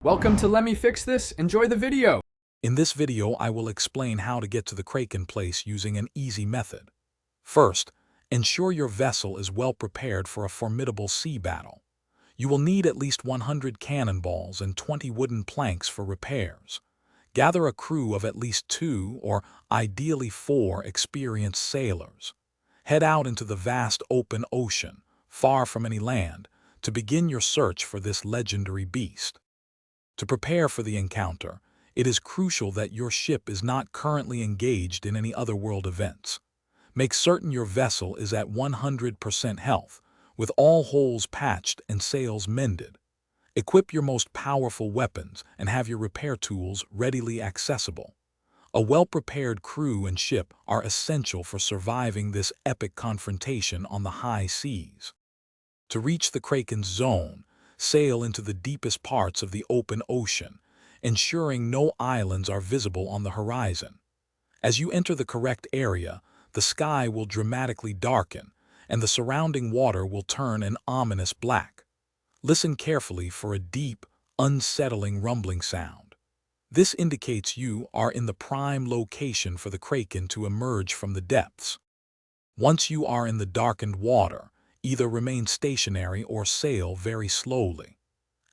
Welcome to Let Me Fix This. Enjoy the video. In this video, I will explain how to get to the Kraken place using an easy method. First, ensure your vessel is well prepared for a formidable sea battle. You will need at least 100 cannonballs and 20 wooden planks for repairs. Gather a crew of at least 2 or ideally 4 experienced sailors. Head out into the vast open ocean, far from any land, to begin your search for this legendary beast. To prepare for the encounter, it is crucial that your ship is not currently engaged in any otherworld events. Make certain your vessel is at 100% health, with all holes patched and sails mended. Equip your most powerful weapons and have your repair tools readily accessible. A well-prepared crew and ship are essential for surviving this epic confrontation on the high seas. To reach the Kraken's zone, sail into the deepest parts of the open ocean, ensuring no islands are visible on the horizon. As you enter the correct area, the sky will dramatically darken, and the surrounding water will turn an ominous black. Listen carefully for a deep, unsettling rumbling sound. This indicates you are in the prime location for the Kraken to emerge from the depths. Once you are in the darkened water, either remain stationary or sail very slowly.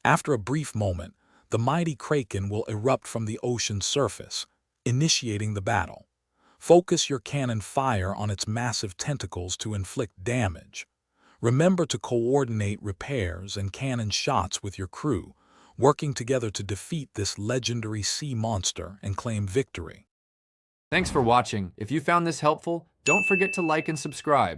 After a brief moment, the mighty Kraken will erupt from the ocean's surface, initiating the battle. Focus your cannon fire on its massive tentacles to inflict damage. Remember to coordinate repairs and cannon shots with your crew, working together to defeat this legendary sea monster and claim victory. Thanks for watching. If you found this helpful, don't forget to like and subscribe.